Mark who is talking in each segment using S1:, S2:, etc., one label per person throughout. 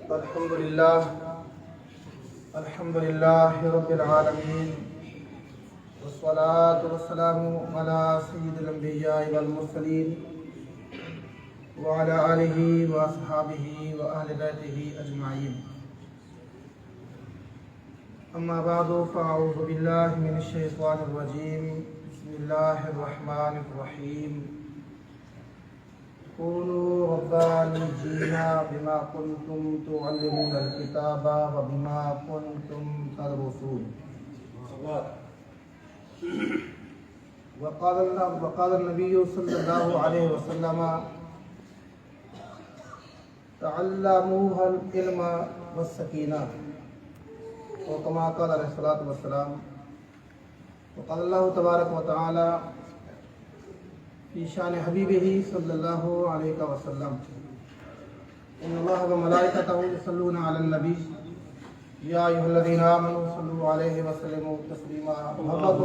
S1: الحمد لله رب العالمين، والصلاة والسلام على سيد الأنبياء والمرسلين وعلى آله وأصحابه وأهل بيته أجمعين. أما بعد فأعوذ بالله من الشيطان الرجيم. بسم الله الرحمن الرحيم. قولوا ربانيين بما كنتم تعلمون الكتاب وبما كنتم تدرسون. وقال النبي صلى الله عليه وسلم: تعلموها العلم والسكينة، وكما قال عليه الصلاة والسلام. وقال الله تبارك وتعالى في شان حبيبه صلى الله عليه وسلم: إن الله وملائكته يصلون على النبي يا أيها الذين آمنوا صلوا عليه وسلموا تسليما. اللهم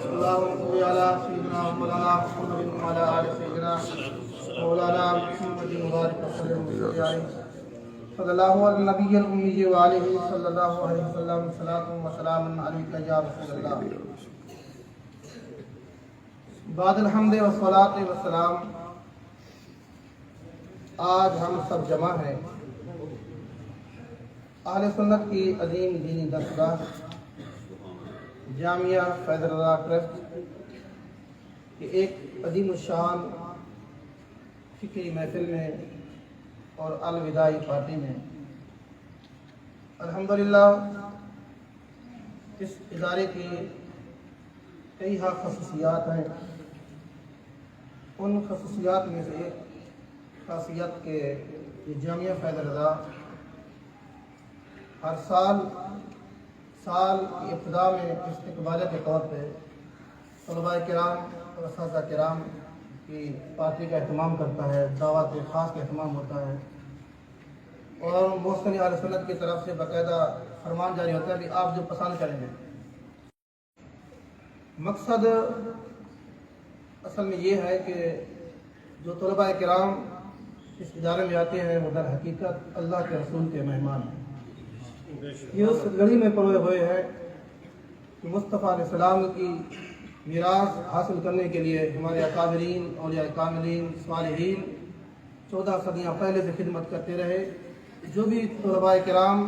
S1: صل على سيدنا مولانا محمد وعلى آل سيدنا مولانا محمد وبارك وسلم عليه. صلى الله على النبي الأمي وعليه صلى الله عليه وسلم. صلاة وسلام عليك يا رسول الله. بعد الحمد والصلاۃ والسلام، آج ہم سب جمع ہیں اہل سنت کی عظیم دینی درسگاہ جامعہ فیض رضا ٹرسٹ کی ایک عظیم الشان فکری محفل میں اور الوداعی پارٹی میں. الحمدللہ اس ادارے کی کئی خصوصیات ہیں. ان خصوصیات میں سے ایک خاصیت کہ یہ جامعہ فیض رضا ہر سال کی ابتدا میں استقبالیہ کے طور پہ طلباء کرام اور اساتذہ کرام کی پارٹی کا اہتمام کرتا ہے، دعوت خاص کا اہتمام ہوتا ہے، اور محسن اہل سنت کی طرف سے باقاعدہ فرمان جاری ہوتا ہے کہ آپ جو پسند کریں گے. مقصد اصل میں یہ ہے کہ جو طلباء کرام اس ادارے میں آتے ہیں وہ در حقیقت اللہ کے رسول کے مہمان ہیں. یہ اس گھڑی میں پروئے ہوئے ہیں کہ مصطفیٰ علیہ السلام کی میراث حاصل کرنے کے لیے ہمارے اکابرین، اولیاء کاملین، صالحین 14 صدیاں پہلے سے خدمت کرتے رہے. جو بھی طلباء کرام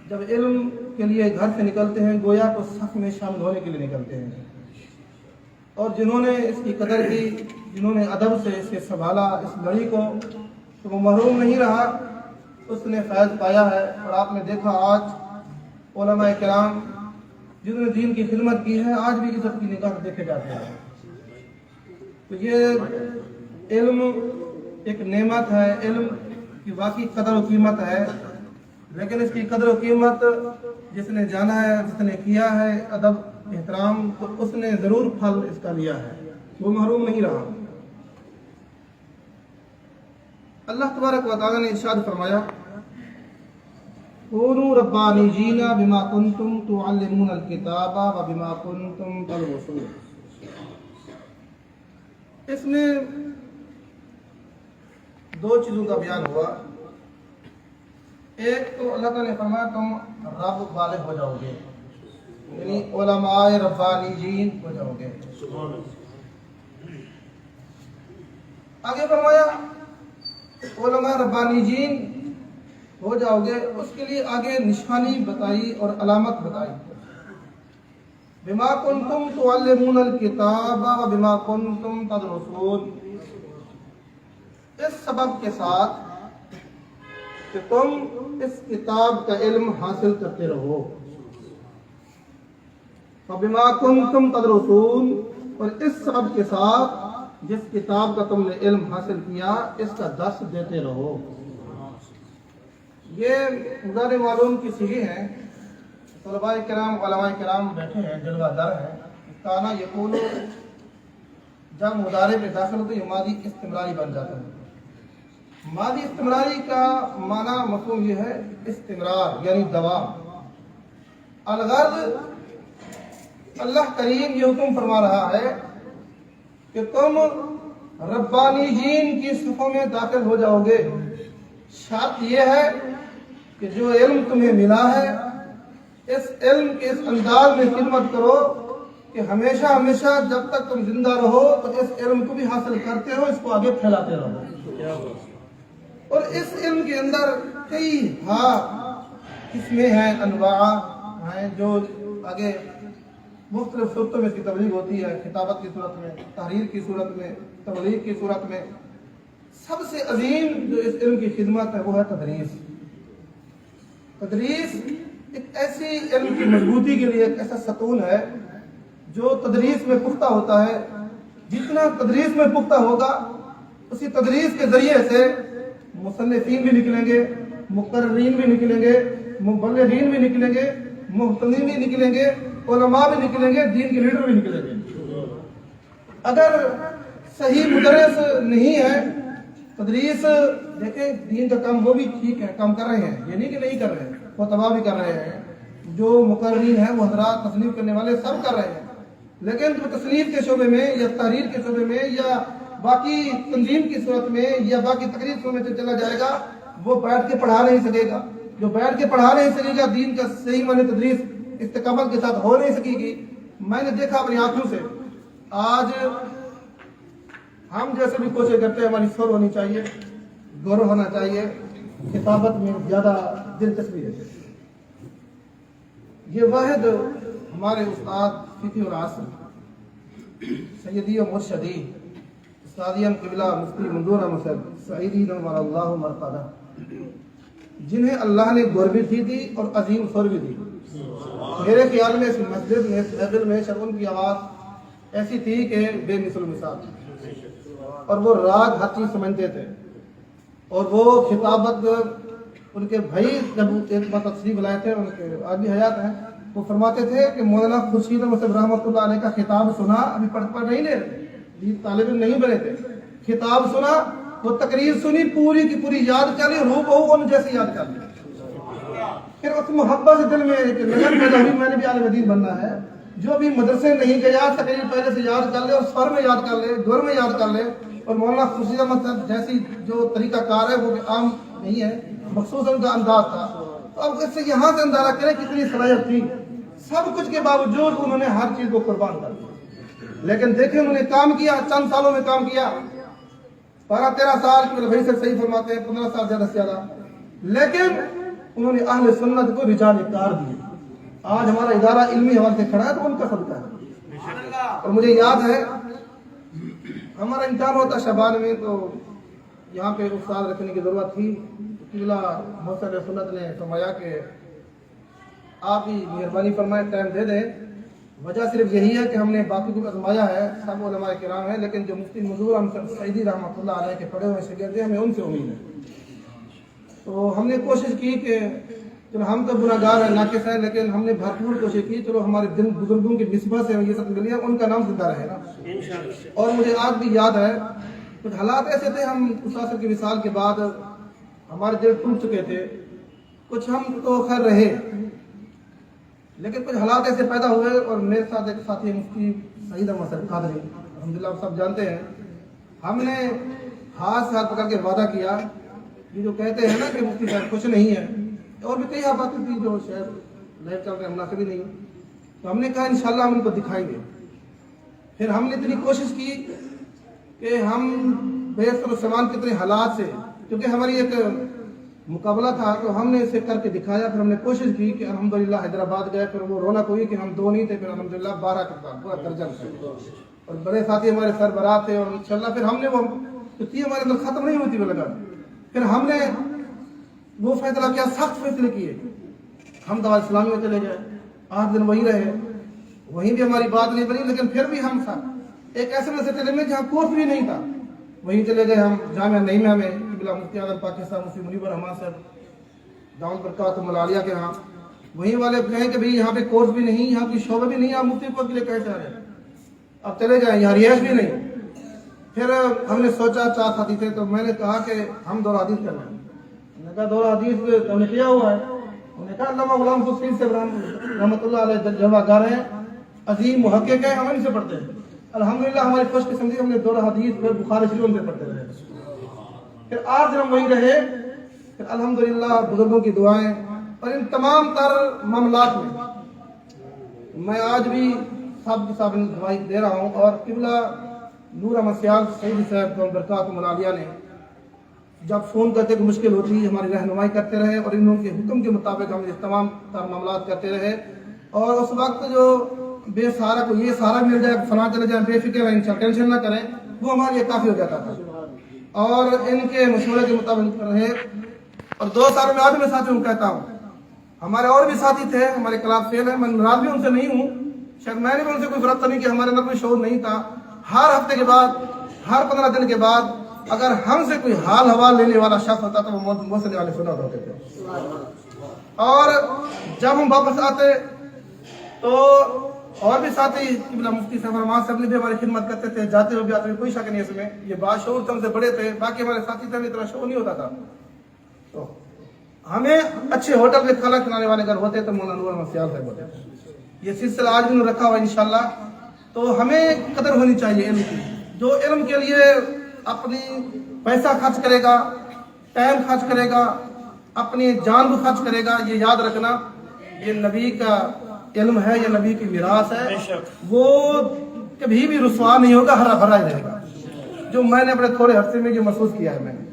S1: جب علم کے لیے گھر سے نکلتے ہیں گویا کو صف میں شامل ہونے کے لیے نکلتے ہیں، اور جنہوں نے اس کی قدر کی، جنہوں نے ادب سے اسے سنبھالا اس لڑی کو، تو وہ محروم نہیں رہا، اس نے فیض پایا ہے. اور آپ نے دیکھا آج علماء کرام جنہوں نے دین کی خدمت کی ہے آج بھی عزت کی نگاہ دیکھے جاتے ہیں. تو یہ علم ایک نعمت ہے، علم کی واقعی قدر و قیمت ہے، لیکن اس کی قدر و قیمت جس نے جانا ہے، جس نے کیا ہے ادب احترام، تو اس نے ضرور پھل اس کا لیا ہے، وہ محروم نہیں رہا. اللہ تبارک و تعالی نے ارشاد فرمایا: کونوا ربانیین بما کنتم تعلمون الکتاب وبما کنتم تدرسون. اس میں دو چیزوں کا بیان ہوا. ایک تو اللہ تعالیٰ نے فرمایا تم رب والے ہو جاؤ گے، یعنی علماء ربانیین ہو جاؤ گے. آگے فرمایا علماء ربانیین ہو جاؤ گے، اس کے لیے آگے نشانی بتائی اور علامت بتائی. بما کنتم تعلمون الکتاب وبما کنتم تدرسون، اس سبب کے ساتھ کہ تم اس کتاب کا علم حاصل کرتے رہو. وبما کنتم تدرسون، اور اس سبب کے ساتھ جس کتاب کا تم نے علم حاصل کیا اس کا درس دیتے رہو. یہ مدار معلوم کی صیغے ہیں. طلباء کرام علماء کرام بیٹھے ہیں، جلوہ در ہیں. کانا یقول جب مضارع میں داخل ہوتے یہ ماضی استمراری بن جاتا ہے. ماضی استمراری کا معنی مفہوم یہ ہے استمرار یعنی دوام. الغرض اللہ کریم یہ حکم فرما رہا ہے کہ تم ربانیین کی صفوں میں داخل ہو جاؤ گے، شرط یہ ہے کہ جو علم تمہیں ملا ہے اس علم کے اس انداز میں خدمت کرو کہ ہمیشہ ہمیشہ جب تک تم زندہ رہو تو اس علم کو بھی حاصل کرتے رہو، اس کو آگے پھیلاتے رہو۔ اور اس علم کے اندر کئی قسمیں ہیں، انواع ہیں، جو آگے مختلف صورتوں میں اس کی تبلیغ ہوتی ہے، کتابت کی صورت میں، تحریر کی صورت میں، تبلیغ کی صورت میں۔ سب سے عظیم جو اس علم کی خدمت ہے وہ ہے تدریس۔ تدریس ایک ایسی علم کی مضبوطی کے لیے ایک ایسا ستون ہے جو تدریس میں پختہ ہوتا ہے۔ جتنا تدریس میں پختہ ہوگا اسی تدریس کے ذریعے سے مصنفین بھی نکلیں گے، مقررین بھی نکلیں گے، مبلغین بھی نکلیں گے، مبتدئین بھی نکلیں گے، علماء بھی نکلیں گے، دین کے لیڈر بھی نکلیں گے۔ اگر صحیح مدرس نہیں ہے، تدریس دیکھیں دین کا کام وہ بھی ٹھیک ہے، کام کر رہے ہیں، یہ نہیں کہ نہیں کر رہے ہیں، وہ تباہ بھی کر رہے ہیں، جو مقررین ہیں وہ حضرات تصنیف کرنے والے سب کر رہے ہیں، لیکن جو تصنیف کے شعبے میں یا تحریر کے شعبے میں یا باقی تنظیم کی صورت میں یا باقی تقریر صورت میں چلا جائے گا وہ بیٹھ کے پڑھا نہیں سکے گا۔ جو بیٹھ کے پڑھا نہیں سکے گا دین کا صحیح معنی تدریس استقامت کے ساتھ ہو نہیں سکے گی۔ میں نے دیکھا اپنی آنکھوں سے، آج ہم جیسے بھی کوشش کرتے ہیں، ہماری سر ہونی چاہیے، غور ہونا چاہیے، کتابت میں زیادہ دلچسپی ہے۔ یہ واحد ہمارے استاد فقہ العصر سیدی و مرشدی استادیم قبلہ مفتی منظور احمد صاحب سعیدی نور اللہ مرقدہ، جنہیں اللہ نے غور بھی دی اور عظیم سر بھی دی۔ میرے خیال میں اس مسجد میں محفل میں شرم کی آواز ایسی تھی کہ بے مثل مثال، اور وہ راگ ہر چیز سمجھتے تھے، اور وہ خطابت ان کے بھائی جب ایک بار تشریف لائے تھے، ان کے آج بھی حیات ہیں، وہ فرماتے تھے کہ مولانا خورشید احمد صاحب رحمۃ اللہ علیہ کا خطاب سنا، ابھی پڑھ نہیں لے رہے، یہ طالب علم نہیں بنے تھے، خطاب سنا، وہ تقریر سنی، پوری کی پوری یاد کر لی، روح بہو ان جیسی یاد کر لی۔ پھر اس محبت سے دل میں ایک لگن پیدا ہوئی، میں نے بھی عالم دین بننا ہے۔ جو بھی مدرسے نہیں گیا تقریر پہلے سے یاد کر لے اور سر میں یاد کر لے، دور میں یاد کر لے، اور مولانا خورشید احمد صاحب جیسی جو طریقہ کار ہے وہ عام نہیں ہے، مخصوص ان کا انداز تھا۔ تو اب اس سے یہاں سے اندازہ کریں کتنی صلاحیت تھی، سب کچھ کے باوجود انہوں نے ہر چیز کو قربان کر دیا، لیکن دیکھیں انہوں نے کام کیا، چند سالوں میں کام کیا، 12-13 سال کے بھائی سے صحیح فرماتے ہیں، 15 سال زیادہ سے زیادہ، لیکن انہوں نے اہل سنت کو رجال کار دیے۔ آج ہمارا ادارہ علمی حوالے سے کھڑا ہے تو ان کا صدقہ ہے۔ اور مجھے یاد ہے ہمارا امتحان ہوتا شعبان میں، تو یہاں پہ استاد رکھنے کی ضرورت تھی، قبلہ محسن سنت نے فرمایا کہ آپ ہی مہربانی فرمائے ٹائم دے دیں۔ وجہ صرف یہی ہے کہ ہم نے باقی کو آزمایا ہے، سب علماء کرام ہیں، لیکن جو مفتی منظور احمد سعیدی رحمۃ اللہ علیہ کے پڑھے ہوئے شاگرد ہیں، ہمیں ان سے امید ہے۔ تو ہم نے کوشش کی کہ چلو ہم تو گناہگار ہیں، ناقص ہیں، لیکن ہم نے بھرپور کوشش کی چلو ہمارے دن بزرگوں کی نسبت سے یہ سب ملی ہے، ان کا نام زندہ رہے نا۔ اور مجھے آج بھی یاد ہے کچھ حالات ایسے تھے، ہم استاد کی وصال کے بعد ہمارے دل ٹوٹ چکے تھے، کچھ ہم تو خیر رہے، لیکن کچھ حالات ایسے پیدا ہوئے، اور میرے ساتھ ایک ساتھی مفتی سعید احمد صاحب قادری الحمدللہ آپ سب جانتے ہیں، ہم نے ہاتھ سے ہاتھ پکڑ کے وعدہ کیا، یہ جو کہتے ہیں نا کہ مفتی صاحب کچھ نہیں ہے، اور بھی کئی باتیں تھی جو شاید لائف چل رہے مناسب ہی نہیں، تو ہم نے کہا انشاءاللہ ہم ان کو دکھائیں گے۔ پھر ہم نے اتنی کوشش کی کہ ہم بیس و سامان کتنے حالات سے، کیونکہ ہماری ایک مقابلہ تھا تو ہم نے اسے کر کے دکھایا۔ پھر ہم نے کوشش کی کہ الحمدللہ حیدرآباد گئے، پھر وہ رونق ہوئی کہ ہم 2 نہیں تھے، پھر الحمدللہ 12 کا پورا درجن تھا، اور بڑے ساتھی ہمارے سربراہ تھے، اور انشاءاللہ پھر ہم نے وہ تھی ہمارے اندر ختم نہیں ہوتی وہ لگا، پھر ہم نے وہ فیصلہ کیا، سخت فیصلے کیے، ہم دعوت اسلامی میں چلے گئے، 8 دن وہیں رہے، وہیں بھی ہماری بات نہیں بنی، لیکن پھر بھی ہم ایک ایسے میں سے چلے گئے جہاں کورس بھی نہیں تھا، وہیں چلے گئے ہم جامعہ نعیمہ میں، قبلہ مفتی اعظم پاکستان مفتی منیب الرحمان صاحب دعوت برکات ملالیہ کے ہاں، وہیں والے کہیں کہ بھئی یہاں پہ کورس بھی نہیں، یہاں کی شعبہ بھی نہیں، آپ مفتی کو کے لیے کہہ چاہ رہے ہیں، اب چلے جائیں، یہاں رہائش بھی نہیں۔ پھر ہم نے سوچا 4 ساتھی تھے، تو میں نے کہا کہ ہم دور حدیث کرنا ہے، میں نے کہا دور حدیث ہم نے کیا ہوا ہے، انہوں نے کہا علامہ غلام حسین سے رحمۃ اللہ علیہ جلوہ گر ہیں، عظیم محقق ہیں، ہم ان سے پڑھتے ہیں۔ الحمدللہ ہماری خوش قسمتی ہم نے دور حدیث پھر بخاری شریف سے پڑھتے رہے، پھر 8 دن ہم وہیں رہے، پھر الحمدللہ بزرگوں کی دعائیں اور ان تمام تر معاملات میں میں آج بھی صاحب کی صاحب دعائی دے رہا ہوں، اور قبلہ نور احمد سیال سعیدی صاحب کو برکاتہ العالیہ نے جب فون کرتے کہ مشکل ہوتی ہے ہماری رہنمائی کرتے رہے، اور انہوں کے حکم کے مطابق ہم یہ تمام تر معاملات کرتے رہے، اور اس وقت جو بے سہارا کو یہ سہارا مل جائے فلاں چلے جائیں بے فکر رہیں ٹینشن نہ کریں، وہ ہمارے لیے کافی ہو جاتا تھا، اور ان کے مشورے کے مطابق رہے۔ اور 2 سال میں آج میں ساتھیوں کو کہتا ہوں، ہمارے اور بھی ساتھی تھے، ہمارے کلاس فیل ہیں، میں ناراض بھی ان سے نہیں ہوں، شاید میں نے بھی ان سے کوئی فرق نہیں کہ ہمارے اندر کوئی شعور نہیں تھا۔ ہر ہفتے کے بعد، ہر 15 دن کے بعد اگر ہم سے کوئی حال حوال لینے والا شخص ہوتا تو وہ موصلی والے سنت ہوتے تھے، اور جب ہم واپس آتے تو اور بھی ساتھی قبلہ مفتی صاحب رحمان صاحب نے بھی ہماری خدمت کرتے تھے، جاتے ہوئے بھی آتے ہوئے کوئی شک نہیں اس میں، یہ باشعور تھے، ہم سے بڑے تھے، باقی ہمارے ساتھی تھے اتنا شعور نہیں ہوتا تھا۔ تو ہمیں اچھے ہوٹل میں کھانا کھلانے والے اگر ہوتے تو مولانا نور احمد سیال صاحب ہوتے تھے۔ یہ سلسلہ آج بھی رکھا ہوا انشاءاللہ۔ تو ہمیں قدر ہونی چاہیے علم کی، جو علم کے لیے اپنی پیسہ خرچ کرے گا، ٹائم خرچ کرے گا، اپنی جان کو خرچ کرے گا، یہ یاد رکھنا یہ نبی کا علم ہے، یہ نبی کی میراث ہے، وہ کبھی بھی رسوا نہیں ہوگا، ہرا بھرا ہی رہے گا، جو میں نے اپنے تھوڑے عرصے میں جو محسوس کیا ہے میں نے۔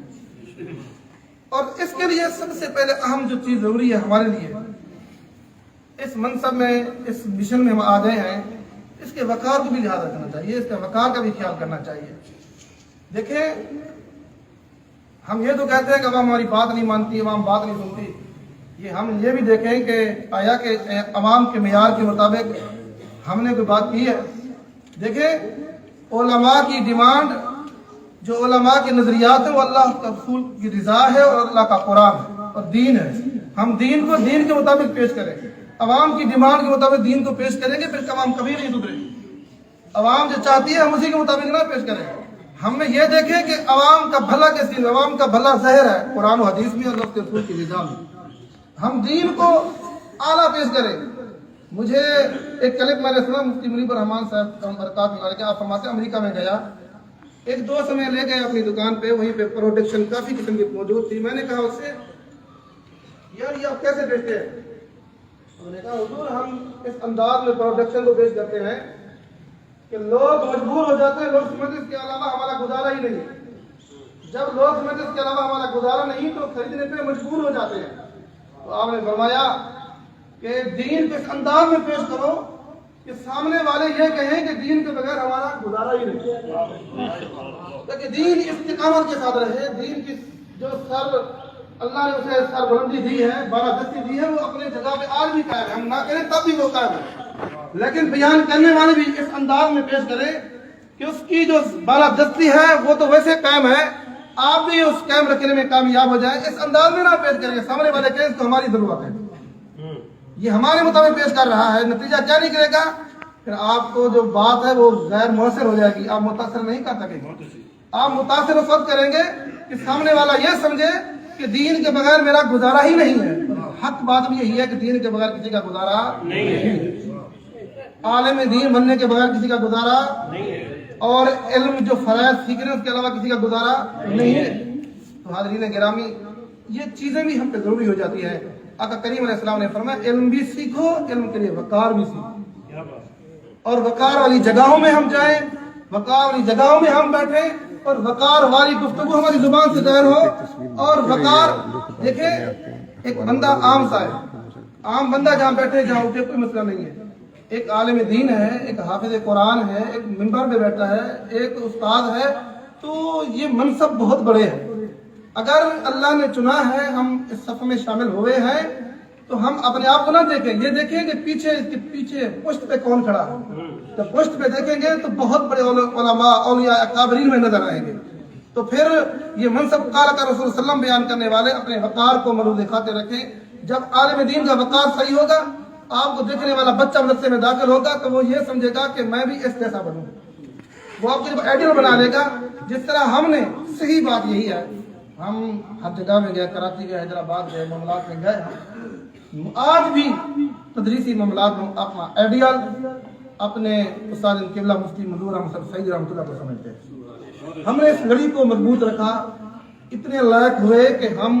S1: اور اس کے لیے سب سے پہلے اہم جو چیز ضروری ہے ہمارے لیے اس منصب میں، اس مشن میں ہم آ گئے ہیں، اس کے وقار کو بھی لحاظ رکھنا چاہیے، اس کے وقار کا بھی خیال کرنا چاہیے۔ دیکھیں، ہم یہ تو کہتے ہیں کہ عوام ہماری بات نہیں مانتی، عوام بات نہیں سنتی، یہ ہم یہ بھی دیکھیں کہ آیا کہ عوام کے معیار کے مطابق ہم نے کوئی بات کی ہے۔ دیکھیں، علماء کی ڈیمانڈ، جو علماء کے نظریات ہیں وہ اللہ کے رسول کی رضا ہے اور اللہ کا قرآن ہے اور دین ہے۔ ہم دین کو دین کے مطابق پیش کریں، عوام کی ڈیمانڈ کے مطابق دین کو پیش کریں گے، پھر عوام کبھی نہیں سدھرے گی۔ عوام جو چاہتی ہے ہم اسی کے مطابق نہ پیش کریں۔ ہم نے یہ دیکھیں کہ عوام کا بھلا کس چیز، عوام کا بھلا زہر ہے، قرآن و حدیث میں اور اللہ کے رسول کی رضا میں۔ ہم دین کو اعلیٰ پیش کریں۔ مجھے ایک کلپ میں نے سنا، مفتی منیب الرحمان صاحب کا برکات ملائے کہ آپ فرماتے ہیں امریکہ میں گیا، ایک دوست میں لے گئے اپنی دکان پہ، وہیں پہ پروڈکشن کافی قسم کی موجود تھی۔ میں نے کہا اس سے، یار یہ آپ کیسے بیچتے ہیں؟ انہوں نے کہا حضور ہم اس انداز میں پروڈکشن کو پیش کرتے ہیں کہ لوگ مجبور ہو جاتے ہیں، لوگ سمجھتے ہیں اس کے علاوہ ہمارا گزارا ہی نہیں ہے۔ جب لوگ سمجھتے ہیں اس کے علاوہ ہمارا گزارا نہیں تو خریدنے پہ مجبور ہو جاتے ہیں۔ تو آپ نے فرمایا کہ دین کو اس انداز میں پیش کرو کہ سامنے والے یہ کہیں کہ دین کے بغیر ہمارا گزارا ہی نہیں، تاکہ دین استقامت کے ساتھ رہے۔ دین کی جو سر اللہ نے اسے سر بلندی دی ہے، بالادستی دی ہے، وہ اپنے جگہ پہ آج بھی قائم ہے، ہم نہ کریں تب بھی وہ قائم ہے، لیکن بیان کرنے والے بھی اس انداز میں پیش کریں کہ اس کی جو بالادستی ہے وہ تو ویسے قائم ہے، آپ بھی اس قائم رکھنے میں کامیاب ہو جائیں۔ اس انداز میں نہ پیش کریں سامنے والے کہ اس کو ہماری ضرورت ہے، یہ ہمارے مطابق پیش کر رہا ہے، نتیجہ کیا نکلے گا؟ پھر آپ کو جو بات ہے وہ غیر مؤثر ہو جائے گی، آپ متاثر نہیں کر سکیں گے۔ آپ متاثر اس وقت کریں گے کہ سامنے والا یہ سمجھے کہ دین کے بغیر میرا گزارا ہی نہیں ہے۔ حق بات بھی یہی ہے کہ دین کے بغیر کسی کا گزارا نہیں ہے، عالم دین بننے کے بغیر کسی کا گزارا نہیں ہے، اور علم جو فرائض سیکھنے اس کے علاوہ کسی کا گزارا نہیں ہے۔ تو حاضرین گرامی، یہ چیزیں بھی ہم پہ ضروری ہو جاتی ہیں۔ آقا کریم علیہ السلام نے فرمایا علم بھی سیکھو، علم کے لیے وقار بھی سیکھو، اور وقار والی جگہوں میں ہم جائیں، وقار والی جگہوں میں ہم بیٹھیں، اور وقار والی گفتگو ہماری زبان سے ظاہر ہو۔ اور وقار دیکھیں، ایک بندہ عام سا ہے، عام بندہ جہاں بیٹھے جہاں اٹھے کوئی مسئلہ نہیں ہے، ایک عالم دین ہے، ایک حافظ قرآن ہے، ایک منبر پہ بیٹھا ہے، ایک استاد ہے، تو یہ منصب بہت بڑے ہیں۔ اگر اللہ نے چنا ہے ہم اس صف میں شامل ہوئے ہیں تو ہم اپنے آپ کو نہ دیکھیں، یہ دیکھیں کہ پیچھے پشت پہ کون کھڑا ہے۔ جب پشت پہ دیکھیں گے تو بہت بڑے علماء اولیاء اکابرین میں نظر آئیں گے، تو پھر یہ منصب قال کا رسول صلی اللہ علیہ وسلم بیان کرنے والے اپنے وقار کو ملحوظ خاطر رکھیں۔ جب عالم دین کا وقار صحیح ہوگا، آپ کو دیکھنے والا بچہ مدرسے میں داخل ہوگا تو وہ یہ سمجھے گا کہ میں بھی اس جیسا بنوں، وہ آپ کو آئیڈیل بنا لے گا۔ جس طرح ہم نے، صحیح بات یہی ہے، ہم ہر جگہ میں گئے، کراچی گئے، حیدرآباد گئے، معاملات میں گئے، ہم آج بھی تدریسی معاملات میں اپنا آئیڈیل اپنے استاد قبلہ مفتی منظور احمد سعید رحمۃ اللہ کو سمجھتے ہیں۔ ہم نے اس لڑی کو مضبوط رکھا، اتنے لائق ہوئے کہ ہم